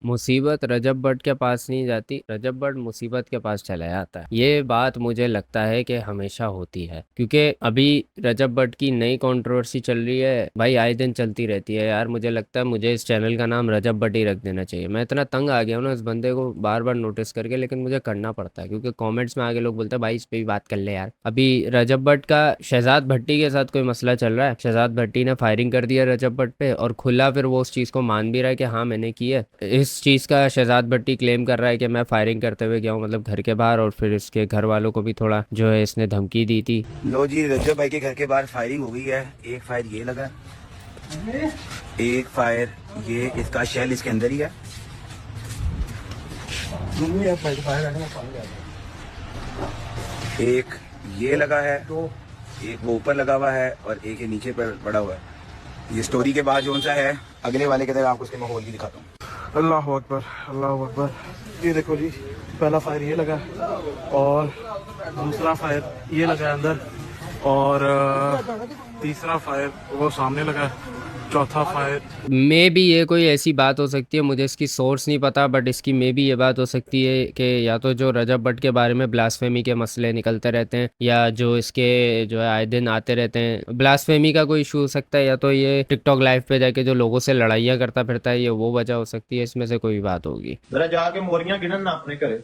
मुसीबत रजब भट्ट के पास नहीं जाती, रजब भट्ट मुसीबत के पास चला जाता है। ये बात मुझे लगता है कि हमेशा होती है, क्योंकि अभी रजब भट्ट की नई कंट्रोवर्सी चल रही है भाई, आए दिन चलती रहती है यार। मुझे लगता है मुझे इस चैनल का नाम रजब भट्ट ही रख देना चाहिए। मैं इतना तंग आ गया हूँ ना इस बंदे को बार बार नोटिस करके, लेकिन मुझे करना पड़ता है क्योंकि कॉमेंट्स में आगे लोग बोलते हैं भाई इस पे भी बात कर ले यार। अभी रजब भट्ट का शहजाद भट्टी के साथ कोई मसला चल रहा है, शहजाद भट्टी ने फायरिंग कर दिया रजब भट्ट पे, और खुला फिर वो उस चीज़ को मान भी रहा है कि हाँ मैंने की है। इस चीज़ का शहजाद भट्टी क्लेम कर रहा है कि मैं फायरिंग करते हुए गया हूँ मतलब घर के बाहर, और फिर इसके घर वालों को भी थोड़ा जो है इसने धमकी दी थी। लो जी, रजब भाई के घर के बाहर फायरिंग हो गई है। एक फायर ये लगा, एक फायर ये, इसका शेल इसके अंदर ही है। एक ये लगा है, एक वो ऊपर लगा हुआ है, और एक ये नीचे पर पड़ा हुआ है। ये स्टोरी के बाद जो सा है, अगले वाले के तरह आपको उसके माहौल भी दिखाता हूँ। अल्लाह अकबर, अल्लाह अकबर। ये देखो जी, पहला फायर ये लगा और दूसरा फायर ये लगा अंदर, और तीसरा फायर वो सामने लगा, चौथा फायर। मे भी ये कोई ऐसी बात हो सकती है, मुझे इसकी सोर्स नहीं पता, बट इसकी मे भी ये बात हो सकती है कि या तो जो रजब भट्ट के बारे में ब्लास्फेमी के मसले निकलते रहते हैं, या जो इसके जो है आए दिन आते रहते हैं ब्लास्फेमी का कोई इशू हो सकता है, या तो ये टिकटॉक लाइव पे जाके जो लोगों से लड़ाइयाँ करता फिरता है, ये वो वजह हो सकती है। इसमें से कोई बात होगी। जरा जाके मोरियां गिनन ना अपने घरे।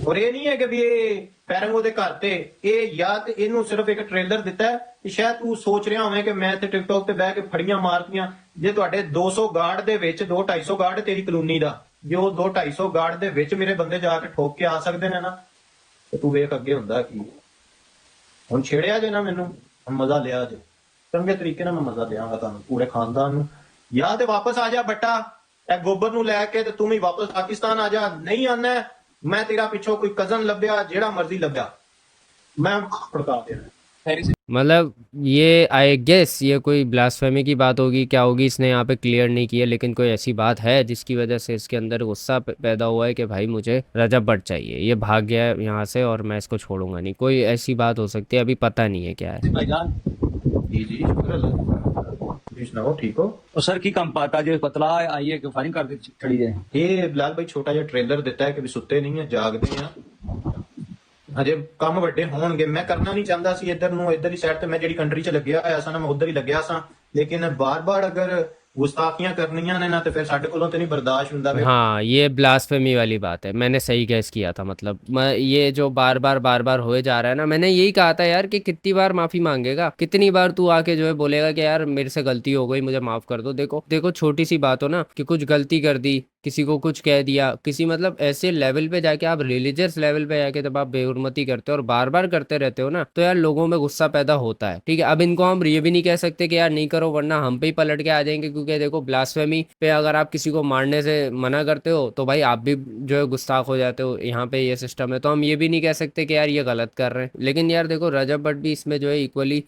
और ये नहीं है कि भी ये ਪੈਰੰਗੋ ਦੇ ਘਰ ਤੇ ਇਹ ਜਾਂ ਤੇ ਇਹਨੂੰ ਸਿਰਫ ਇੱਕ ਟ੍ਰੇਲਰ ਦਿੱਤਾ ਹੈ ਕਿ ਸ਼ਾਇਦ ਤੂੰ ਸੋਚ ਰਿਹਾ ਹੋਵੇਂ ਕਿ ਮੈਂ ਇੱਥੇ ਟਿਕਟੌਕ ਤੇ ਬਹਿ ਕੇ ਫੜੀਆਂ ਮਾਰਤੀਆਂ। ਜੇ ਤੁਹਾਡੇ 200 ਗਾਰਡ ਦੇ ਵਿੱਚ 2-250 ਗਾਰਡ ਤੇਰੀ ਕਲੋਨੀ ਦਾ, ਜੇ ਉਹ 2-250 ਗਾਰਡ ਦੇ ਵਿੱਚ ਮੇਰੇ ਬੰਦੇ ਜਾ ਕੇ ਠੋਕ ਕੇ ਆ ਸਕਦੇ ਨੇ ਨਾ, ਤੇ ਤੂੰ ਵੇਖ ਅੱਗੇ ਹੁੰਦਾ ਕੀ। ਹੁਣ ਛੇੜਿਆ ਜੇ ਨਾ ਮੈਨੂੰ, ਹੁਣ ਮਜ਼ਾ ਲਿਆ ਜੇ, ਚੰਗੇ ਤਰੀਕੇ ਨਾਲ ਮੈਂ ਮਜ਼ਾ ਦਿਆਂਗਾ ਤੁਹਾਨੂੰ ਪੂਰੇ ਖਾਨਦਾਨ ਨੂੰ। ਜਾਂ ਤੇ ਵਾਪਸ ਆ ਜਾ ਬੱਟਾ, ਇਹ ਗੋਬਰ ਨੂੰ ਲੈ ਕੇ ਤੇ ਤੂੰ ਵੀ ਵਾਪਸ ਪਾਕਿਸਤਾਨ ਆ ਜਾ। ਨਹੀਂ ਆਣਾ मैं तेरा पिछो कोई कजन लभ्या, जेड़ा मर्जी लभ्या, मैं भड़का देना। मतलब ये आई गेस ये कोई ब्लास्फेमी की बात होगी, क्या होगी इसने यहाँ पे क्लियर नहीं किया, लेकिन कोई ऐसी बात है जिसकी वजह से इसके अंदर गुस्सा पैदा हुआ है कि भाई मुझे रजब भट्ट चाहिए, ये भाग गया है यहाँ से और मैं इसको छोड़ूंगा नहीं। कोई ऐसी बात हो सकती है, अभी पता नहीं है क्या है। भाईजान जी जी शुक्र अल्लाह, सुनाओ ठीक हो? और सर की कम पाता जो पतला आई है कि फायरिंग कर दी खड़ी है। ये बिलाल भाई छोटा जिहा ट्रेलर दिता है कि भी सुते नहीं है, जागदे हैं अजे काम ਵੱਡੇ ਹੋਣਗੇ। मैं करना नहीं चाहता सी इधर ਨੂੰ, इधर ही साइड ਤੇ मैं ਜਿਹੜੀ ਕੰਟਰੀ 'ਚ ਲੱਗਿਆ ਹੋਇਆ ਸਾਂ ਨਾ, मैं उधर ही ਲੱਗਿਆ ਸਾਂ, लेकिन बार-बार अगर गुस्ताखियां करनियां ने ना तो फिर साडे कोलों ते नहीं बर्दाश्त हुंदा। हाँ ये ब्लास्फेमी वाली बात है, मैंने सही गैस किया था। मतलब मैं ये जो बार बार होए जा रहा है ना, मैंने यही कहा था यार कि कितनी बार माफी मांगेगा, कितनी बार तू आके जो है बोलेगा कि यार मेरे से गलती हो गई, मुझे माफ कर दो। देखो देखो छोटी सी बात हो ना कि कुछ गलती कर दी, किसी को कुछ कह दिया, किसी मतलब ऐसे लेवल पे जाके आप रिलीजियस लेवल पे जाके जब आप बेहुरमती करते हो और बार बार करते रहते हो ना, तो यार लोगों में गुस्सा पैदा होता है। ठीक है, अब इनको हम ये भी नहीं कह सकते कि यार नहीं करो वरना हम पे ही पलट के आ जाएंगे, क्योंकि देखो ब्लास्फेमी पे अगर आप किसी को मारने से मना करते हो तो भाई आप भी जो है गुस्ताख हो जाते हो। यहाँ पे ये सिस्टम है, तो हम ये भी नहीं कह सकते कि यार ये गलत कर रहे हैं। लेकिन यार देखो रजब भट्ट भी इसमें जो है इक्वली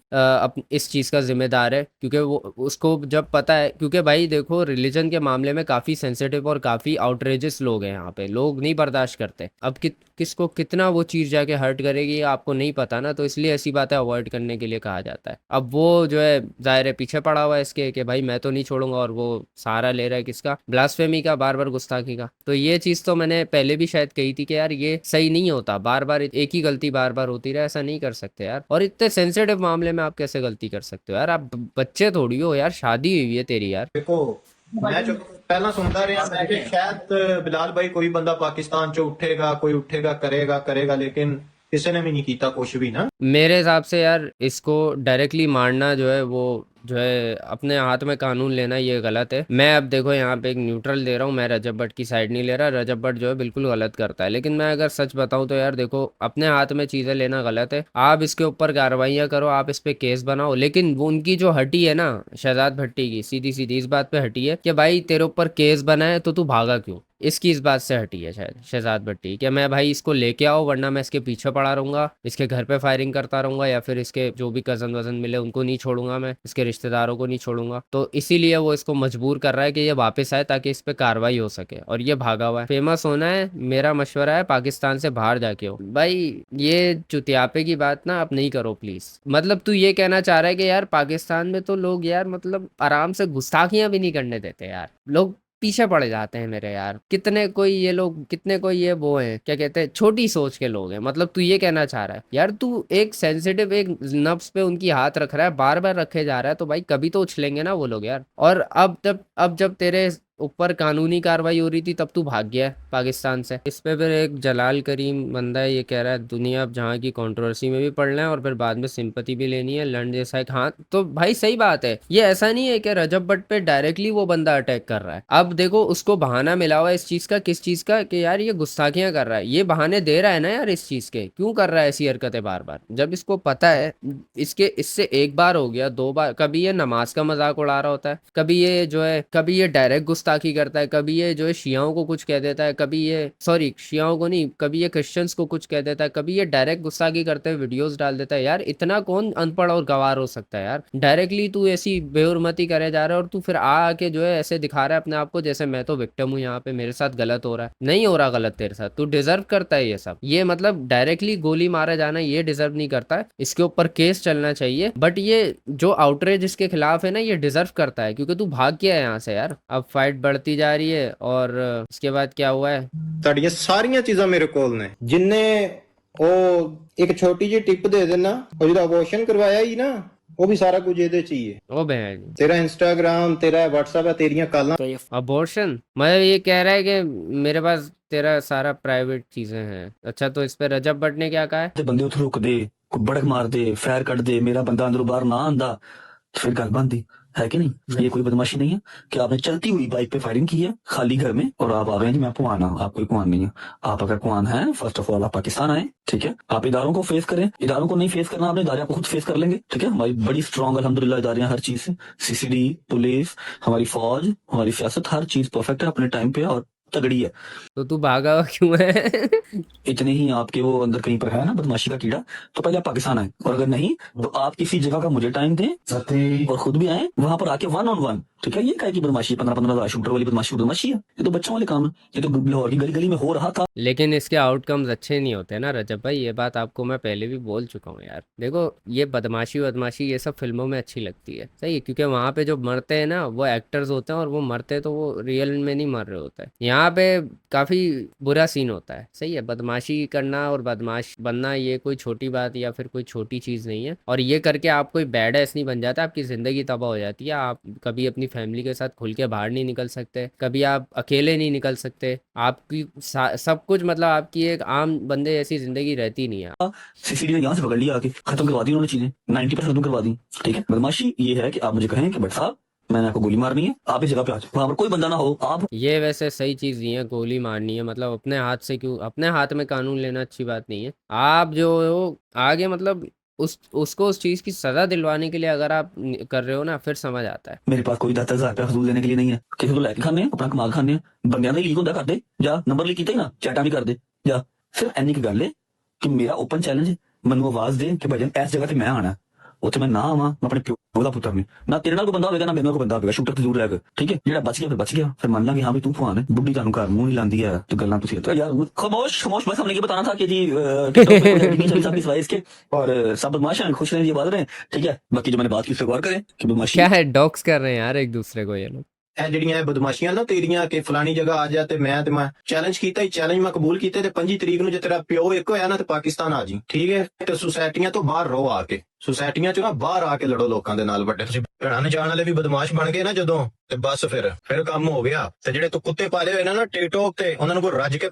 इस चीज़ का जिम्मेदार है, क्योंकि वो उसको जब पता है, क्योंकि भाई देखो रिलीजन के मामले में काफ़ी सेंसिटिव और काफ़ी आउटरेजियस लोग हैं यहाँ पे, लोग नहीं बर्दाश्त करते। अब किसको कितना वो चीज़ जाके हर्ट करेगी आपको नहीं पता ना, तो इसलिए ऐसी बातें अवॉइड करने के लिए कहा जाता है। अब वो जो है जाहिर है पीछे पड़ा हुआ है इसके कि भाई मैं तो नहीं छोड़ूंगा, और वो सहारा ले रहा है किसका, ब्लास्फेमी का, बार बार गुस्ताखी का। तो ये चीज़ तो मैंने पहले भी शायद कही थी कि यार ये सही नहीं होता, बार बार एक ही गलती बार बार होती रहे, ऐसा नहीं कर सकते यार। और इतने सेंसिटिव मामले में आप कैसे गलती कर सकते हो यार, आप बच्चे थोड़ी हो यार, शादी हुई है तेरी यार। देखो मैं जो पहला सुनता रहा मैं कि शायद बिलाल भाई कोई बंदा पाकिस्तान चो उठेगा, कोई उठेगा करेगा, लेकिन किसी ने भी नहीं कीता कुछ भी ना। मेरे हिसाब से यार इसको डायरेक्टली मारना जो है वो जो है अपने हाथ में कानून लेना ये गलत है। मैं अब देखो यहाँ पे एक न्यूट्रल दे रहा हूँ, मैं रजब भट्ट की साइड नहीं ले रहा। रजब भट्ट जो है बिल्कुल गलत करता है, लेकिन मैं अगर सच बताऊँ तो यार देखो अपने हाथ में चीज़ें लेना गलत है। आप इसके ऊपर कार्रवाइयाँ करो, आप इस पे केस बनाओ, लेकिन वो उनकी जो हटी है ना शहजाद भट्टी की, सीधी सीधी इस बात पे हटी है कि भाई तेरे ऊपर केस बना है तो तू भागा क्यों। इसकी इस बात से हटी है शायद शहजाद भट्टी कि मैं भाई इसको लेके आओ वरना मैं इसके पीछे पड़ा रहूंगा, इसके घर पे फायरिंग करता रहूंगा, या फिर इसके जो भी कजन वजन मिले उनको नहीं छोड़ूंगा, मैं इसके रिश्तेदारों को नहीं छोड़ूंगा। तो इसीलिए वो इसको मजबूर कर रहा है कि ये वापस आए ताकि इस पे कार्रवाई हो सके, और ये भागा हुआ है। फेमस होना है, मेरा मशवरा है पाकिस्तान से बाहर जाके हो भाई। ये चुतियापे की बात ना आप नहीं करो प्लीज। मतलब तू ये कहना चाह रहा है कि यार पाकिस्तान में तो लोग यार मतलब आराम से गुस्ताखियां भी नहीं करने देते यार, लोग पीछे पड़ जाते हैं मेरे यार। कितने कोई ये लोग, कितने कोई ये वो हैं क्या कहते हैं, छोटी सोच के लोग हैं। मतलब तू ये कहना चाह रहा है यार, तू एक सेंसिटिव एक नब्ज पे उनकी हाथ रख रहा है, बार बार रखे जा रहा है, तो भाई कभी तो उछलेंगे ना वो लोग यार। और अब जब तेरे ऊपर कानूनी कार्रवाई हो रही थी तब तू भाग गया है पाकिस्तान से। इस पे फिर एक जलाल करीम बंदा है, ये कह रहा है दुनिया अब जहाँ की कंट्रोवर्सी में भी पड़ना है और फिर बाद में सिंपति भी लेनी है, लंड जैसा एक। हाँ तो भाई सही बात है, ये ऐसा नहीं है कि रजब भट्ट पे डायरेक्टली वो बंदा अटैक कर रहा है। अब देखो उसको बहाना मिला हुआ है इस चीज का, किस चीज का, कि यार ये गुस्ताखियां कर रहा है, ये बहाने दे रहा है ना यार। इस चीज के क्यों कर रहा है ऐसी हरकतें बार बार, जब इसको पता है इससे एक बार हो गया, दो बार, कभी ये नमाज का मजाक उड़ा रहा होता है, कभी ये जो है, कभी ये डायरेक्ट गुस्ताखी करता है, कभी ये जो है शियाओं को कुछ कह देता है, कभी ये सॉरी शियाओं को नहीं, कभी ये क्रिश्चियंस को कुछ कह देता है, कभी ये डायरेक्ट गुस्ताखी करते हुए वीडियोस डाल देता है। यार इतना कौन अनपढ़ और गवार हो सकता है यार। डायरेक्टली तू ऐसी बेहुरमती करे जा रहा है और तू फिर आके जो है ऐसे दिखा रहा है अपने आप को जैसे मैं तो विक्टिम हूँ यहाँ पे, मेरे साथ गलत हो रहा है। नहीं हो रहा गलत तेरे साथ, तू डिजर्व करता है ये सब। ये मतलब डायरेक्टली गोली मारा जाना ये डिजर्व नहीं करता है, इसके ऊपर केस चलना चाहिए। बट ये जो आउटरेज इसके खिलाफ है ना, ये डिजर्व करता है क्योंकि तू भाग गया है यहाँ से यार। अब फाइट बढ़ती जा रही है और इसके बाद क्या हुआ है। ਤੁਹਾਡੀਆਂ ਸਾਰੀਆਂ ਚੀਜ਼ਾਂ ਮੇਰੇ ਕੋਲ ਨੇ, ਜਿੰਨੇ ਉਹ ਇੱਕ ਛੋਟੀ ਜਿਹੀ ਟਿਪ ਦੇ ਦੇਣਾ, ਉਹ ਜਿਹੜਾ ਅਬੋਰਸ਼ਨ ਕਰਵਾਇਆ ਹੀ ਨਾ, ਉਹ ਵੀ ਸਾਰਾ ਕੁਝ ਇਹਦੇ ਚ ਹੀ ਹੈ। ओ बहन ਤੇਰਾ ਇੰਸਟਾਗ੍ਰਾਮ, ਤੇਰਾ WhatsApp ਹੈ, ਤੇਰੀਆਂ ਕਾਲਾਂ। अबॉर्शन, मतलब ये कह रहा है कि मेरे पास तेरा सारा प्राइवेट चीजें हैं। अच्छा तो इस पे रजब भट्ट ने क्या कहा है। ਤੇ ਬੰਦੇ ਉੱਥੇ ਰੁਕਦੇ, ਕੋਈ ਬੜਕ ਮਾਰਦੇ, ਫਾਇਰ ਕੱਢਦੇ, ਮੇਰਾ ਬੰਦਾ ਅੰਦਰੋਂ ਬਾਹਰ ਨਾ ਆਂਦਾ, फिर घर बनती है कि नहीं। ये कोई बदमाशी नहीं है कि आपने चलती हुई बाइक पे फायरिंग की है खाली घर में और आप आ गए हैं जी मैं कुआन हूं। आप कोई कुआन नहीं है। आप अगर कुआन हैं, फर्स्ट ऑफ ऑल आप पाकिस्तान आए, ठीक है। आप इदारों को फेस करें, इदारों को नहीं फेस करना आपने, इदारे आपको खुद फेस कर लेंगे, ठीक है। हमारी बड़ी स्ट्रॉन्ग अल्हम्दुलिल्लाह इदारे हैं हर चीज से, सीसीडी, पुलिस, हमारी फौज, हमारी सियासत, हर चीज परफेक्ट है अपने टाइम पे और तगड़ी है। तो तू भागा हुआ क्यों है। इतने ही आपके वो अंदर कहीं पर है ना बदमाशी का कीड़ा, तो पहले आप पाकिस्तान आए, और अगर नहीं तो आप किसी जगह का मुझे टाइम दें और खुद भी आए वहां पर आके 1-on-1, ठीक है। ये काय की बदमाशी, 15-15 शूटर वाली बदमाशी है, ये तो बच्चों वाले काम है। ये तो लाहौर की गली गली में हो रहा था। लेकिन इसके आउटकम्स अच्छे नहीं होते ना रजब भाई, ये बात आपको मैं पहले भी बोल चुका हूँ यार। देखो ये बदमाशी ये सब फिल्मों में अच्छी लगती है, सही है, क्योंकि वहाँ पे जो मरते हैं ना वो एक्टर्स होते हैं और वो मरते तो वो रियल में नहीं मर रहे होते हैं। यहाँ पे काफी बुरा सीन होता है, सही है। बदमाशी करना और बदमाश बनना ये कोई छोटी बात या फिर कोई छोटी चीज नहीं है, और ये करके आप कोई बैड एस नहीं बन जाता, आपकी जिंदगी तबाह हो जाती है। आप कभी अपनी फैमिली के साथ खुल के बाहर नहीं निकल सकते, कभी आप अकेले नहीं निकल सकते, आपकी सब कुछ मतलब आपकी एक आम बंदे जैसी जिंदगी रहती नहीं है। सीसीडी ने यहाँ से पकड़ लिया, आके खत्म करवा दी उन्होंने चीजें, 90% खत्म करवा दी, ठीक है। बदमाशी ये है कि आप मुझे कहें कि भट्ट साहब मैंने आपको गोली मारनी है, आप इस जगह पे आ जाओ, वहां पर कोई बंदा ना हो, आप। ये वैसे सही चीज नहीं है गोली मारनी है, मतलब अपने हाथ से क्यों, अपने हाथ में कानून लेना अच्छी बात नहीं है। आप जो हो आगे मतलब उसको उस चीज की सजा दिलवाने के लिए अगर आप कर रहे हो ना, फिर समझ आता है। मेरे पास कोई 10,000 रुपया हजूल देने के लिए नहीं है, किसी को लैके खाने अपना कमाल खाने बंदियां लीक होंगे कर दे जा, नंबर लीक किया ना चैटा भी कर दे जा। सिर्फ एनी की गल है कि मेरा ओपन चैलेंज मैनू आवाज दे कि भजन इस जगह ते मैं आना, ਉੱਥੇ ਮੈਂ ਨਾ ਆਵਾਂ, ਮੈਂ ਆਪਣੇ ਪਿਓ ਦਾ ਪੁੱਤਰ ਨਹੀਂ, ਨਾ ਤੇਰੇ ਨਾਲ ਕੋਈ ਬੰਦਾ ਹੋਵੇਗਾ ਨਾ ਮੇਰੇ ਨਾਲ ਕੋਈ ਬੰਦਾ ਹੋਵੇਗਾ, ਸ਼ੂਟਰ ਤੇ ਜ਼ਰੂਰ ਰਹਿ ਗਿਆ, ਠੀਕ ਹੈ। ਜਿਹੜਾ ਬਚ ਗਿਆ ਫਿਰ ਬਚ ਗਿਆ, ਫਿਰ ਮੰਨ ਲਾਂਗੇ ਹਾਂ ਵੀ ਤੂੰ ਭਵਾਨ ਹੈ, ਬੁੱਢੀ ਤੁਹਾਨੂੰ ਘਰ ਮੂੰਹ ਨਹੀਂ ਲਾਂਦੀ ਹੈ ਤੇ ਗੱਲਾਂ ਤੁਸੀਂ यार खामोश। बस हमने ये बताना था कि जी टिकटॉक पे नहीं चली सकती सिवाय इसके, और सब बदमाश हैं, खुश रहें, ये बात रहे, ठीक है। बाकी जो मैंने बात की उससे गौर करें कि बदमाशी क्या है, डॉक्स कर रहे हैं यार एक दूसरे को ये लोग। ਇਹ ਜਿਹੜੀਆਂ ਬਦਮਾਸ਼ੀਆਂ ਨਾ ਤੇਰੀਆਂ ਕਿ ਫਲਾਣੀ ਜਗ੍ਹਾ ਆ ਜਾ, ਤੇ ਮੈਂ ਚੈਲੰਜ ਕੀਤਾ ਹੀ, ਚੈਲੰਜ ਮੈਂ ਕਬੂਲ ਕੀਤਾ, ਤੇ 25 ਤਰੀਕ ਨੂੰ ਜੇ ਤੇਰਾ ਪਿਓ ਇੱਕ ਹੋਇਆ ਨਾ ਤੇ ਪਾਕਿਸਤਾਨ ਆ ਜੀ, ਠੀਕ ਹੈ। ਤੇ ਸੁਸਾਇਟੀਆਂ ਤੋਂ ਬਾਹਰ ਰਹੋ, ਆ ਕੇ ਸੁਸਾਇਟੀਆਂ ਚੋਂ ਨਾ ਬਾਹਰ ਆ ਕੇ ਲੜੋ ਲੋਕਾਂ ਦੇ ਨਾਲ। ਵੱਡੇ ਤੁਸੀਂ ਭੈਣਾਂ ਨੇ ਜਾਣ ਵਾਲੇ ਵੀ ਬਦਮਾਸ਼ ਬਣ ਗਏ ਨਾ ਜਦੋਂ, ਤੇ ਬਸ ਫਿਰ ਕੰਮ ਹੋ ਗਿਆ। ਤੇ ਜਿਹੜੇ ਤੂੰ ਕੁੱਤੇ ਪਾਲੇ ਹੋਏ ਨਾ ਟਿਕਟੌਕ ਤੇ, ਉਹਨਾਂ ਨੂੰ ਕੋਈ ਰੱਜ ਕੇ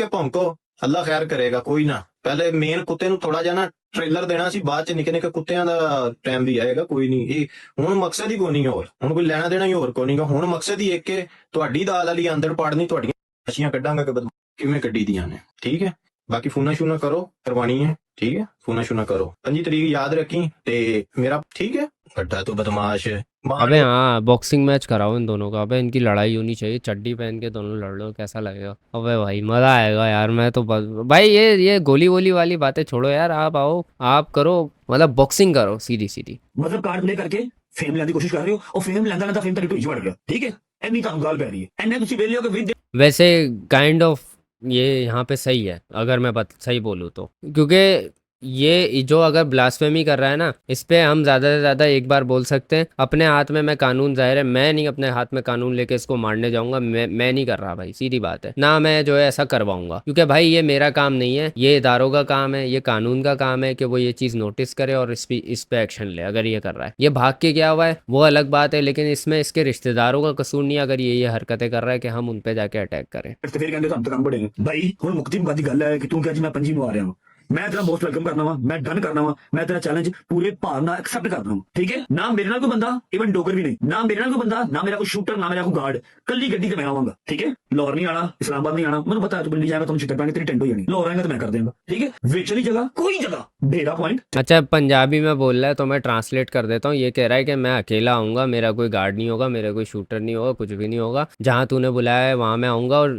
ਭੌਂਕੋ, ਅੱਲਾ ਖੈਰ ਕਰੇਗਾ, ਕੋਈ ਨਾ। ਪਹਿਲੇ ਮੇਨ ਕੁੱਤੇ ਨੂੰ ਥੋੜਾ ਜਿਹਾ ਨਾ ਟ੍ਰੇਲਰ ਦੇਣਾ ਸੀ, ਬਾਅਦ ਚ ਨਿੱਕੇ ਨਿੱਕੇ ਕੁੱਤਿਆਂ ਦਾ ਟਾਈਮ ਵੀ ਆਏਗਾ, ਕੋਈ ਨਹੀਂ। ਇਹ ਹੁਣ ਮਕਸਦ ਹੀ ਕੋਈ ਨਹੀਂ, ਹੋਰ ਹੁਣ ਕੋਈ ਲੈਣਾ ਦੇਣਾ ਹੀ ਹੋਰ ਕੋਈ ਨਹੀਂਗਾ। ਹੁਣ ਮਕਸਦ ਹੀ ਇੱਕ ਕਿ ਤੁਹਾਡੀ ਦਾਲ ਵਾਲੀ ਅੰਦਰ ਪਾੜਨੀ, ਤੁਹਾਡੀਆਂ ਮੱਛੀਆਂ ਕੱਢਾਂਗਾ ਕਿ ਕਿਵੇਂ ਕੱਢੀ ਦੀਆਂ ਨੇ, ਠੀਕ ਹੈ। ਬਾਕੀ ਫੋਨਾ ਸ਼ੂਨਾ ਕਰੋ, ਕਰਵਾਣੀ ਹੈ, ਠੀਕ ਹੈ। ਫੋਨਾ ਸ਼ੂਨਾ ਕਰੋ, 25 ਤਰੀਕ ਯਾਦ ਰੱਖੀ ਤੇ ਮੇਰਾ, ਠੀਕ ਹੈ। ਵੱਡਾ ਤੂੰ ਬਦਮਾਸ਼ अबे हाँ बॉक्सिंग मैच कराओ इन दोनों का। अबे इनकी लड़ाई होनी चाहिए, चड्डी पहन के दोनों लड़ लो, कैसा लगेगा। अबे भाई मजा आएगा यार। मैं तो भाई ये गोली वोली वाली बातें छोड़ो यार, आप आओ आप करो, मतलब बॉक्सिंग करो सीधी सीधी। मतलब कार्ड प्ले करके फेम ਲੈਣ ਦੀ ਕੋਸ਼ਿਸ਼ ਕਰ ਰਹੇ ਹੋ ਉਹ ਫੇਮ ਲੈਂਦਾ ਲੈਂਦਾ ਫੇਮ ਤੱਕ ਢੂਈ ਵੜ ਗਿਆ ਠੀਕ ਹੈ ਇੰਨੀ ਤੁਹਾਨੂੰ ਗੱਲ ਪੈ ਰਹੀ ਹੈ ਐਨੇ ਤੁਸੀਂ ਵੇਲੇ ਹੋ ਕਿ ਵਿਦ वैसे काइंड ऑफ ये यहाँ पे सही है अगर मैं सही बोलूँ तो, क्योंकि ये जो अगर ब्लास्फेमी कर रहा है ना, इस पे हम ज़्यादा से ज़्यादा एक बार बोल सकते हैं अपने हाथ में मैं कानून, जाहिर है मैं नहीं अपने हाथ में कानून लेके इसको मारने जाऊंगा। मैं नहीं कर रहा भाई, सीधी बात है ना, मैं जो है ऐसा करवाऊंगा, क्योंकि भाई ये मेरा काम नहीं है, ये इदारों का काम है, ये कानून का काम है कि वो ये चीज़ नोटिस करे और इस पे एक्शन ले। अगर ये कर रहा है, ये भाग के गया हुआ है वो अलग बात है, लेकिन इसमें इसके रिश्तेदारों का कसूर नहीं है अगर ये हरकतें कर रहा है कि हम उन पे जाके अटैक करें। ਤੇ ਫਿਰ ਕਹਿੰਦੇ ਤੁਹਾਨੂੰ ਤਾਂ ਕੰਮ ਬੜੇਗੇ ਭਾਈ ਹੁਣ ਮੁਕਤੀ ਮੁਕਾਦੀ ਗੱਲ ਹੈ ਕਿ ਤੂੰ ਕਿਹਾ ਜੀ ਮੈਂ ਪੰਜੀ ਨੂੰ ਆ ਰਿਹਾ ਹਾਂ ਮੈਂ ਤੇਰਾ ਮੋਸਟ ਵੈਲਕਮ ਕਰਨਾ ਵਾ ਮੈਂ ਡਨ ਕਰਨਾ ਵਾ ਮੈਂ ਤੇਰਾ ਚੈਲੰਜ ਪੂਰੇ ਭਾਵ ਨਾਲ ਐਕਸੈਪਟ ਕਰਦਾ ਹਾਂ ਠੀਕ ਹੈ ਨਾ ਮੇਰੇ ਨਾਲ ਕੋਈ ਬੰਦਾ ਇਵਨ ਡੋਗਰ ਵੀ ਨਹੀਂ ਨਾ ਮੇਰੇ ਨਾਲ ਕੋਈ ਬੰਦਾ ਨਾ ਮੇਰਾ ਕੋਈ ਸ਼ੂਟਰ ਨਾ ਮੇਰਾ ਕੋਈ ਗਾਰਡ ਕੱਲੀ ਗੱਡੀ ਤੇ ਮੈਂ ਆਵਾਂਗਾ ਠੀਕ ਹੈ ਲਾਹੌਰ ਨਹੀਂ ਆਣਾ ਇਸਲਾਮਾਬਾਦ ਨਹੀਂ ਆਣਾ ਮੈਨੂੰ ਪਤਾ ਤੂੰ ਦਿੱਲੀ ਜਾਏਗਾ ਤੁਹਾਨੂੰ ਛਿੱਤਰ ਪਾਣੀ ਤੇਰੀ ਟੈਂਟ ਹੋ ਜਾਣੀ ਲਾਹੌਰ ਆਏਗਾ ਤਾਂ ਮੈਂ ਕਰ ਦੇਵਾਂਗਾ ਠੀਕ है ਵਿਚਲੀ ਜਗ੍ਹਾ ਕੋਈ ਜਗ੍ਹਾ ढेरा पॉइंट अच्छा पंजाबी में बोल रहा है तो मैं ट्रांसलेट कर देता हूँ। ये कह रहा है कि मैं अकेला आऊँगा, मेरा कोई गार्ड नहीं होगा, मेरा कोई शूटर नहीं होगा, कुछ भी नहीं होगा, जहाँ तूने बुलाया है वहाँ मैं आऊँगा। और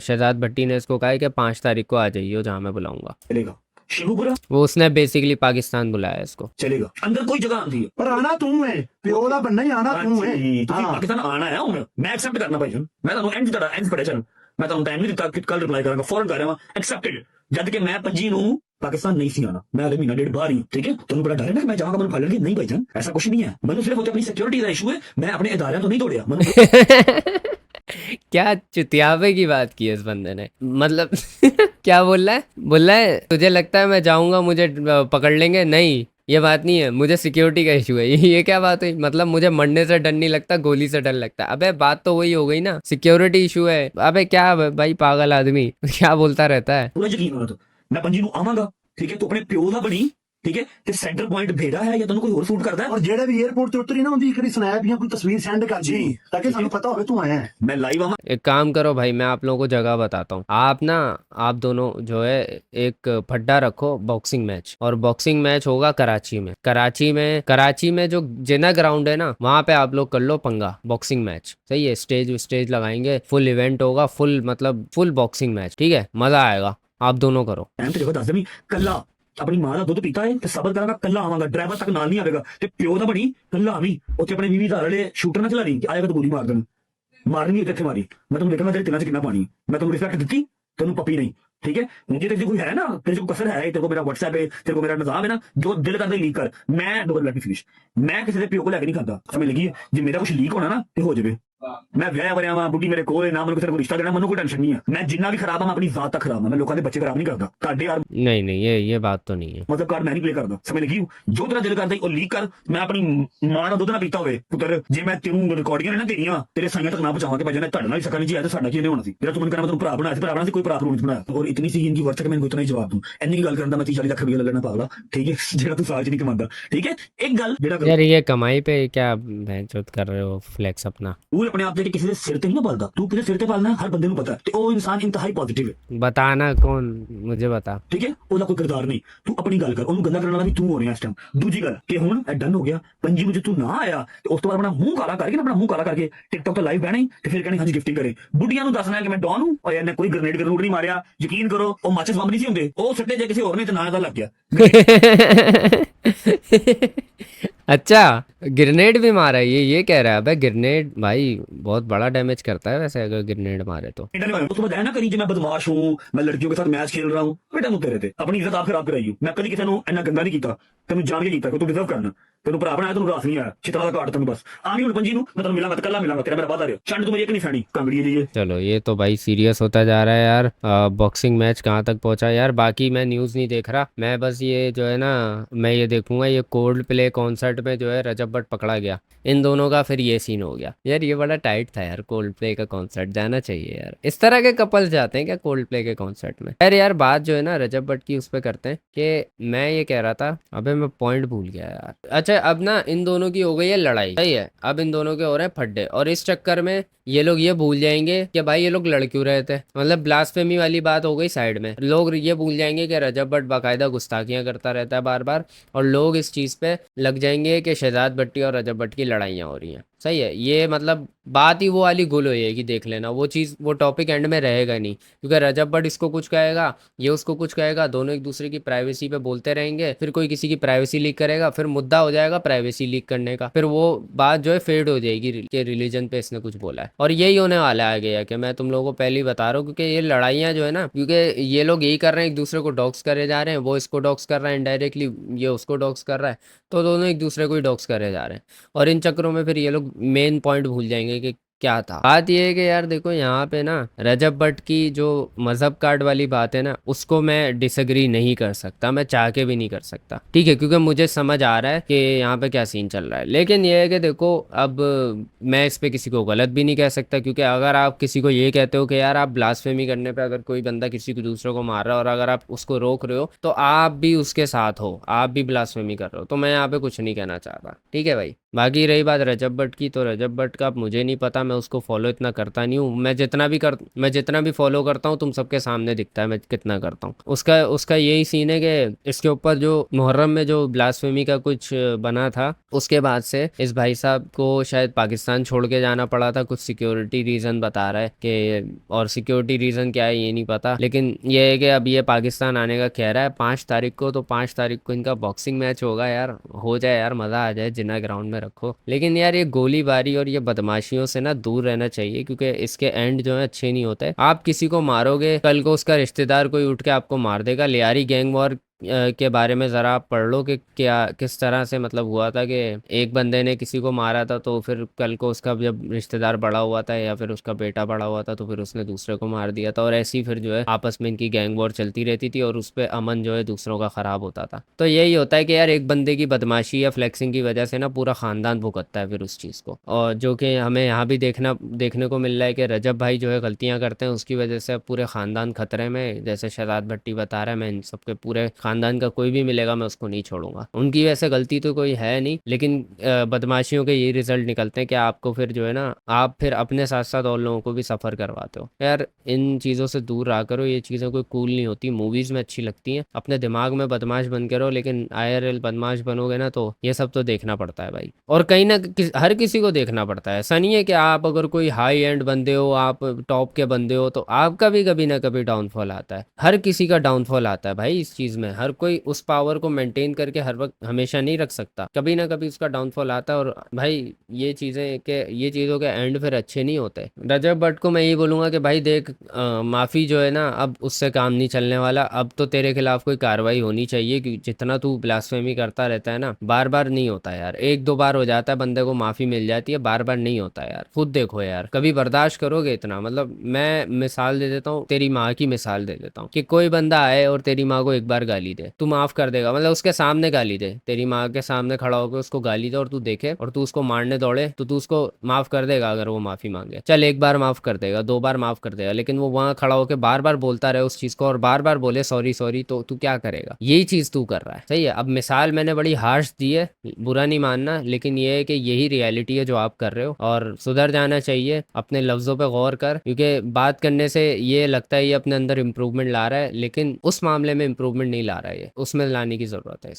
शहजाद भट्टी ने इसको कहा है कि 5 तारीख को आ जाइए जहाँ मैं बुलाऊँगा। चलेगा शिवपुरा वो उसने बेसिकली पाकिस्तान बुलाया है इसको। चलेगा अंदर कोई जगह आती है पर आना तू है प्यो दा बनना ही आना तू है ਤੁਸੀਂ ਪਾਕਿਸਤਾਨ ਆਣਾ ਹੈ ਹੁਣ ਮੈਂ ਐਕਸੈਪਟ ਕਰਨਾ ਭਾਈ ਮੈਂ ਤੁਹਾਨੂੰ ਐਂਡ ਤੁਹਾਡਾ ਐਂਡ ਪੜਿਆ ਚਲ ਮੈਂ ਤੁਹਾਨੂੰ ਟਾਈਮ ਨਹੀਂ ਦਿੱਤਾ ਕਿ ਕੱਲ ਰਿਪਲਾਈ ਕਰਾਂਗਾ ਫੌਰਨ ਕਰ ਰਿਹਾ ਵਾਂ ਐਕਸੈਪਟਡ ਜਦ ਕਿ ਮੈਂ ਪੰਜੀ ਨੂੰ पाकिस्तान नहीं सी आना मैं अगले महीना डेढ़ बाहर ही ठीक है तुम बड़ा डर है ना कि मैं जाऊंगा मैं फालेंगे नहीं भाईजान ऐसा कुछ नहीं है मैंने सिर्फ अपनी सिक्योरिटी का इशू है मैं अपने इदारे तो नहीं तोड़िया मैंने क्या चुतियावे की बात की है इस बंदे ने, मतलब क्या बोल रहा है तुझे लगता है मैं जाऊंगा मुझे पकड़ लेंगे, नहीं ये बात नहीं है, मुझे सिक्योरिटी का इशू है। ये क्या बात हुई, मतलब मुझे मरने से डर नहीं लगता, गोली से डर लगता है। अबे बात तो वही हो गई ना, सिक्योरिटी इशू है। अबे क्या भाई पागल आदमी क्या बोलता रहता है। पूरा यकीन होना तो मैं पंजी ਨੂੰ ਆਵਾਂਗਾ ਠੀਕ ਹੈ ਤੂੰ ਆਪਣੇ ਪਿਓ ਦਾ ਬਣੀ ਠੀਕ ਹੈ ਤੇ ਸੈਂਟਰ ਪੁਆਇੰਟ ਭੇੜਾ ਹੈ ਜਾਂ ਤੈਨੂੰ ਕੋਈ ਹੋਰ ਸ਼ੂਟ ਕਰਦਾ ਹੈ और जेड़े भी एयरपोर्ट ते उतरी ना उनदी एक स्नैप या कोई तस्वीर सेंड कर दी ताकि सानू पता होवे तू आया है। मैं लाइव आवां एक काम करो भाई, मैं आप लोगों को जगह बताता हूँ। आप ना आप दोनों जो है एक फड्डा रखो बॉक्सिंग मैच, और बॉक्सिंग मैच होगा कराची में। कराची में जो जिना ग्राउंड है ना, वहाँ पे आप लोग कर लो पंगा बॉक्सिंग मैच। सही है, स्टेज लगाएंगे, फुल इवेंट होगा, फुल बॉक्सिंग मैच, ठीक है, मजा आएगा। आप दोनों करो। ਟਾਈਮ ਤੇ ਜਗ੍ਹਾ ਦੱਸ ਦੇਵੀਂ ਕੱਲਾ ਆਪਣੀ ਮਾਂ ਦਾ ਦੁੱਧ ਪੀਤਾ ਹੈ ਤੇ ਸਬਰ ਕਰਾਂਗਾ ਕੱਲਾ ਆਵਾਂਗਾ ਡਰਾਈਵਰ ਤੱਕ ਨਾਲ ਨਹੀਂ ਆਵੇਗਾ ਤੇ ਪਿਓ ਦਾ ਬਣੀ ਕੱਲਾ ਆਵੀਂ ਉੱਥੇ ਆਪਣੇ 20,000 ਵਾਲੇ ਸ਼ੂਟਰ ਨਾ ਚਲਾ ਲਈ ਕਿ ਆਏਗਾ ਤਾਂ ਗੋਲੀ ਮਾਰ ਦੇਣ ਮਾਰਨੀ ਇੱਥੇ ਮਾਰੀ ਮੈਂ ਤੁਹਾਨੂੰ ਦੇਖਣਾ ਤੇਰੇ ਤਿੰਨਾਂ 'ਚ ਕਿੰਨਾ ਪਾਣੀ ਮੈਂ ਤੁਹਾਨੂੰ ਰਿਸਪੈਕਟ ਦਿੱਤੀ ਤੈਨੂੰ ਪੱਪੀ ਨਹੀਂ ठीक है मुझे तेरे कोई है ना तेरे को कसर है तेरे को मेरा व्हाट्सएप है तेरे को मेरा निजाम है ना जो दिल करता लीक कर मैं डबल ब्लैक फिनिश मैं किसी के प्यो को लैके नहीं खाता समझ लगी है जो मेरा कुछ लीक होना ना ते हो जाए मैं ਵਿਆਹ ਵਰਿਆ ਵਾਂ ਬੁੱਢੀ ਮੇਰੇ ਕੋਲ ਹੈ ਨਾ ਮੈਨੂੰ ਕਿਸੇ ਨੂੰ ਰਿਸ਼ਤਾ ਦੇਣਾ ਮੈਨੂੰ ਕੋਈ ਟੈਨਸ਼ਨ ਨਹੀਂ ਹੈ ਮੈਂ ਜਿੰਨਾ ਵੀ ਖਰਾਬ ਆ ਮੈਂ ਆਪਣੀ ਜ਼ਾਤ ਤੱਕ ਖਰਾਬ ਆ ਮੈਂ ਲੋਕਾਂ ਦੇ ਬੱਚੇ ਖਰਾਬ ਨਹੀਂ ਕਰਦਾ ਤੁਹਾਡੇ ਯਾਰ नहीं ये बात तो नहीं है। मतलब कार्ड मैं नहीं प्ले करता समझ लगी जो तेरा दिल करता है लीक कर मैं अपनी मां ਦਾ ਦੁੱਧ ਨਾ ਪੀਤਾ ਹੋਵੇ ਪੁੱਤਰ ਜੇ ਮੈਂ ਤੈਨੂੰ ਰਿਕਾਰਡਿੰਗਾਂ ਨੇ ਨਾ ਤੇਰੀਆਂ ਤੇਰੇ ਸਾਈਆਂ ਤੱਕ ਨਾ ਪਹੁੰਚਾਵਾਂ ਤੇ ਭਾਜੀ ਨੇ ਤੁਹਾਡੇ ਨਾਲ ਹੀ ਸਕਾ ਨਹੀਂ ਜੀ ਆਇਆ ਸਾਡਾ ਕੀ ਨਹੀਂ ਹੋਣਾ ਸੀ ਜਿਹੜਾ ਤੂੰ ਮੈਨੂੰ ਕਹਿੰਦਾ ਮੈਂ ਤੈਨੂੰ ਭਰਾ ਬਣਾਇਆ ਸੀ ਭਰਾ ਬਣਾਇਆ ਸੀ ਕੋਈ ਭਰਾ ਨਹੀਂ ਬਣਾਇਆ ਔਰ ਇਤਨੀ ਸੀ ਇਨकी वर्थ है मैं इतना ही जवाब दूं ਇੰਨੀ ਗੱਲ ਕਰਨ ਦਾ ਮੈਂ 30-40 ਲੱਖ ਰੁਪਏ ਲੱਗਣਾ ਪਾਗਲਾ ਠੀਕ ਹੈ ਜਿਹੜਾ ਤੂੰ ਸਾਲ ਚ ਨਹੀਂ ਕਮਾਉਂਦਾ ਠੀਕ ਹੈ ਇੱਕ ਗੱਲ ਜਿਹੜਾ यार ये कमाई पे क्या बहनचोद कर रहे हो फ्लेक्स अपना। ਤੂੰ ਆਪਣੇ ਆਪ ਤੇ ਕਿਸੇ ਦੇ ਸਿਰ ਤੇ ਨਹੀਂ ਪਾਲਦਾ ਤੂੰ ਕਿਸੇ ਸਿਰ ਤੇ ਪਾਲਣਾ ਹਰ ਬੰਦੇ ਨੂੰ ਪਤਾ ਤੇ ਉਹ ਇਨਸਾਨ ਇੰਤਹਾਈ ਪੋਜ਼ਿਟਿਵ ਹੈ बताना कौन, मुझे बता। ਠੀਕ ਹੈ ਉਹਦਾ ਕੋਈ ਕਿਰਦਾਰ ਨਹੀਂ ਤੂੰ ਆਪਣੀ ਗੱਲ ਕਰ ਉਹਨੂੰ ਗੰਦਾ ਕਰਨ ਵਾਲਾ ਵੀ ਤੂੰ ਹੋ ਰਿਹਾ ਇਸ ਟਾਈਮ ਦੂਜੀ ਗੱਲ ਕਿ ਹੁਣ ਇਹ ਡਨ ਹੋ ਗਿਆ ਪੰਜੀ ਨੂੰ ਜੇ ਤੂੰ ਨਾ ਆਇਆ ਤੇ ਉਸ ਤੋਂ ਬਾਅਦ ਆਪਣਾ ਮੂੰਹ ਕਾਲਾ ਕਰਕੇ ਨਾ ਆਪਣਾ ਮੂੰਹ ਕਾਲਾ ਕਰਕੇ ਟਿਕਟੌਕ ਤੇ ਲਾਈਵ ਬਹਿਣਾ ਹੀ ਤੇ ਫਿਰ ਕਹਿੰਦੇ ਹਾਂਜੀ ਗਿਫਟਿੰਗ ਕਰੇ ਬੁੱਢੀਆਂ ਨੂੰ ਦੱਸਣਾ ਕਿ ਮੈਂ ਡੌਨ ਹੂੰ ਔਰ ਇਹਨੇ ਕੋਈ ਗ੍ਰੇਨੇਡ ਨਹੀਂ ਮਾਰਿਆ ਯਕੀਨ ਕਰੋ ਉਹ ਮਾਚਿਸ ਬੰਬ ਨਹੀਂ ਸੀ ਹੁੰਦੇ ਉਹ ਸੱਟੇ ਜੇ ਕਿਸੇ ਹੋਰ ਨੇ ਤੇ ਨਾ ਇਹਦਾ ਲੱਗ ਗਿਆ अच्छा ग्रेनेड भी मारा है ये कह रहा है। अबे ग्रेनेड भाई बहुत बड़ा डैमेज करता है वैसे अगर ग्रेनेड मारे तो। ਉਸ ਤੋਂ ਬਾਅਦ ਨਾ ਕਰੀ ਜੇ ਮੈਂ ਬਦਮਾਸ਼ ਹੂੰ ਮੈਂ ਲੜਕਿयों के साथ मैच खेल रहा हूँ बेटा ਨੂੰ ਤੇਰੇ ਤੇ ਆਪਣੀ ਇੱਜ਼ਤ ਆਪ ਖਰਾਬ ਕਰਾਈ ਮੈਂ ਕਦੀ ਕਿਸੇ ਨੂੰ ਇੰਨਾ ਗੰਦਾ ਨਹੀਂ ਕੀਤਾ ਤੈਨੂੰ ਜਾਣ ਕੇ ਕੀਤਾ ਕਿ ਤੂੰ ਡਿਜ਼ਰਵ ਕਰਨਾ ਤੈਨੂੰ ਭਰਾ ਬਣਾਇਆ ਤੈਨੂੰ ਰਾਸ ਨਹੀਂ ਆਇਆ ਚਿਤਰਾ ਦਾ ਘਾਟ ਤੈਨੂੰ ਬਸ ਆਵੀਂ ਹੁਣ ਪੰਜੀ ਨੂੰ ਮੈਂ ਤੈਨੂੰ ਮਿਲਾਂਗਾ ਤੇ ਕੱਲਾ ਮਿਲਾਂਗਾ ਤੇਰਾ ਮੇਰਾ ਵਾਦਾ ਰਿਹਾ ਛੱਡ ਤੂੰ ਮੇਰੀ ਇੱਕ ਨਹੀਂ ਫੈਣੀ ਕੰਗੜੀ ਜੀ चलो ये तो भाई सीरियस होता जा रहा है यार। बॉक्सिंग मैच कहाँ तक पहुंचा यार, बाकी मैं न्यूज़ नहीं देख रहा, मैं बस ये जो है ना मैं ये देखूंगा ये कोल्ड प्ले कॉन्सर्ट में जो है रजब भट्ट पकड़ा गया, इन दोनों का फिर ये सीन हो गया यार। ये बड़ा टाइट था यार, कोल्ड प्ले का कॉन्सर्ट जाना चाहिए यार। इस तरह के कपल्स जाते हैं क्या कोल्ड प्ले के कॉन्सर्ट में? यार बात जो है ना रजब भट्ट की उस पर करते हैं कि मैं ये कह रहा था, अबे मैं पॉइंट भूल गया यार। अच्छा अच्छा अब ना इन दोनों की हो गई है लड़ाई, सही है, अब इन दोनों के हो रहे हैं फड्डे, और इस चक्कर में ये लोग ये भूल जाएंगे कि भाई ये लोग लड़ क्यों रहे थे, मतलब ब्लास्फेमी वाली बात हो गई साइड में, लोग ये भूल जाएंगे कि रजब भट्ट बाकायदा गुस्ताखियां करता रहता है बार बार, और लोग इस चीज़ पे लग जाएंगे कि शहजाद भट्टी और रजब भट्ट की लड़ाइयाँ हो रही हैं, सही है। ये मतलब बात ही वो वाली गुल हो जाएगी, देख लेना वो चीज़, वो टॉपिक एंड में रहेगा नहीं, क्योंकि रजब भट्ट इसको कुछ कहेगा, ये उसको कुछ कहेगा, दोनों एक दूसरे की प्राइवेसी पे बोलते रहेंगे, फिर कोई किसी की प्राइवेसी लीक करेगा, फिर मुद्दा हो जाएगा प्राइवेसी लीक करने का, फिर वो बात जो है फेड हो जाएगी कि रिलीजन पे इसने कुछ बोला है, और यही होने वाला है आगे जाके, मैं तुम लोगों को पहले ही बता रहा हूँ, क्योंकि ये लड़ाइयाँ जो है ना, क्योंकि ये लोग यही कर रहे हैं, एक दूसरे को डॉक्स करे जा रहे हैं, वो इसको डॉक्स कर रहा है इनडायरेक्टली, ये उसको डॉक्स कर रहा है, तो दोनों एक दूसरे को ही डॉक्स करे जा रहे हैं, और इन चक्करों में फिर ये लोग मेन पॉइंट भूल जाएंगे कि क्या था। बात ये है कि यार देखो यहाँ पे ना रजब भट्ट की जो मजहब कार्ड वाली बात है ना, उसको मैं डिसएग्री नहीं कर सकता, मैं चाह के भी नहीं कर सकता, ठीक है, क्योंकि मुझे समझ आ रहा है कि यहाँ पे क्या सीन चल रहा है, लेकिन ये है कि देखो अब मैं इस पे किसी को गलत भी नहीं कह सकता, क्योंकि अगर आप किसी को ये कहते हो कि यार आप ब्लास्फेमी करने पे, अगर कोई बंदा किसी को दूसरे को मार रहा है और अगर आप उसको रोक रहे हो तो आप भी उसके साथ हो, आप भी ब्लास्फेमी कर रहे हो, तो मैं यहाँ पे कुछ नहीं कहना चाहता, ठीक है भाई। बाकी रही बात रजब भट्ट की, तो रजब भट्ट का अब मुझे नहीं पता, मैं उसको फॉलो इतना करता नहीं हूँ, मैं जितना भी फॉलो करता हूँ तुम सबके सामने दिखता है मैं कितना करता हूँ, उसका उसका यही सीन है कि इसके ऊपर जो मुहर्रम में जो ब्लास्फेमी का कुछ बना था, उसके बाद से इस भाई साहब को शायद पाकिस्तान छोड़ के जाना पड़ा था, कुछ सिक्योरिटी रीज़न बता रहा है कि, और सिक्योरिटी रीज़न क्या है ये नहीं पता, लेकिन ये है कि अब ये पाकिस्तान आने का कह रहा है 5 तारीख को, तो 5 तारीख को इनका बॉक्सिंग मैच होगा यार, हो जाए यार, मज़ा आ जाए, जिन्ना ग्राउंड में रखो, लेकिन यार ये गोलीबारी और ये बदमाशियों से ना दूर रहना चाहिए, क्योंकि इसके एंड जो है अच्छे नहीं होते, आप किसी को मारोगे, कल को उसका रिश्तेदार कोई उठ के आपको मार देगा। लियारी गैंग वॉर के बारे में ज़रा आप पढ़ लो कि क्या किस तरह से मतलब हुआ था, कि एक बंदे ने किसी को मारा था, तो फिर कल को उसका जब रिश्तेदार बड़ा हुआ था या फिर उसका बेटा बड़ा हुआ था, तो फिर उसने दूसरे को मार दिया था, और ऐसी फिर जो है आपस में इनकी गैंग वॉर चलती रहती थी, और उस पर अमन जो है दूसरों का ख़राब होता था। तो यही होता है कि यार एक बंदे की बदमाशी या फ्लेक्सिंग की वजह से ना पूरा ख़ानदान भुगतता है फिर उस चीज़ को, और जो कि हमें यहाँ भी देखने को मिल रहा है कि रजब भाई जो है गलतियाँ करते हैं, उसकी वजह से अब पूरे ख़ानदान खतरे में, जैसे शहजाद भट्टी बता रहा है, मैं इन सबके पूरे ख़ानदान का कोई भी मिलेगा मैं उसको नहीं छोड़ूंगा, उनकी वैसे गलती तो कोई है नहीं, लेकिन बदमाशियों के ये रिजल्ट निकलते हैं कि आपको फिर जो है ना, आप फिर अपने साथ साथ और लोगों को भी सफ़र करवाते हो। यार इन चीज़ों से दूर रहा करो, ये चीज़ें कोई कूल नहीं होती, मूवीज़ में अच्छी लगती हैं, अपने दिमाग में बदमाश बन के रहो, लेकिन IRL बदमाश बनोगे ना तो ये सब तो देखना पड़ता है भाई, और कहीं ना हर किसी को देखना पड़ता है, ऐसा नहीं है कि आप अगर कोई हाई एंड बंदे हो, आप टॉप के बंदे हो, तो आपका भी कभी ना कभी डाउनफॉल आता है, हर किसी का डाउनफॉल आता है भाई इस चीज़ में, हर कोई उस पावर को मेंटेन करके हर वक्त हमेशा नहीं रख सकता, कभी ना कभी उसका डाउनफॉल आता है, और भाई ये चीज़ों के एंड फिर अच्छे नहीं होते। रजब भट्ट को मैं यही बोलूँगा कि भाई देख, माफ़ी जो है ना अब उससे काम नहीं चलने वाला, अब तो तेरे खिलाफ कोई कार्रवाई होनी चाहिए, क्योंकि जितना तू ब्लास्फेमी करता रहता है ना, बार बार नहीं होता यार, 1-2 बार हो जाता है बंदे को माफ़ी मिल जाती है, बार बार नहीं होता यार, खुद देखो यार, कभी बर्दाश्त करोगे इतना, मतलब मैं मिसाल दे देता हूँ, तेरी माँ की मिसाल दे देता हूँ, कि कोई बंदा आए और तेरी माँ को एक बार गाली दे, तू माफ़ कर देगा, मतलब उसके सामने गाली दे, तेरी माँ के सामने खड़ा होकर उसको गाली दे और तू देखे और तू उसको मारने दौड़े, तो तू उसको माफ़ कर देगा अगर वो माफ़ी मांगे, चल 1 बार माफ़ कर देगा, 2 बार माफ़ कर देगा, लेकिन वो वहाँ खड़ा होकर बार बार बोलता रहे उस चीज़ को और बार बार बोले सॉरी सॉरी, तो तू क्या करेगा, यही चीज़ तू कर रहा है, सही है। अब मिसाल मैंने बड़ी हार्श दी है, बुरा नहीं मानना, लेकिन ये है कि यही रियलिटी है जो आप कर रहे हो, और सुधर जाना चाहिए, अपने लफ्ज़ों पे गौर कर, क्योंकि बात करने से ये लगता है ये अपने अंदर इंप्रूवमेंट ला रहा है, लेकिन उस मामले में इंप्रूवमेंट नहीं ला रहा है, ये उसमें लाने की ज़रूरत है।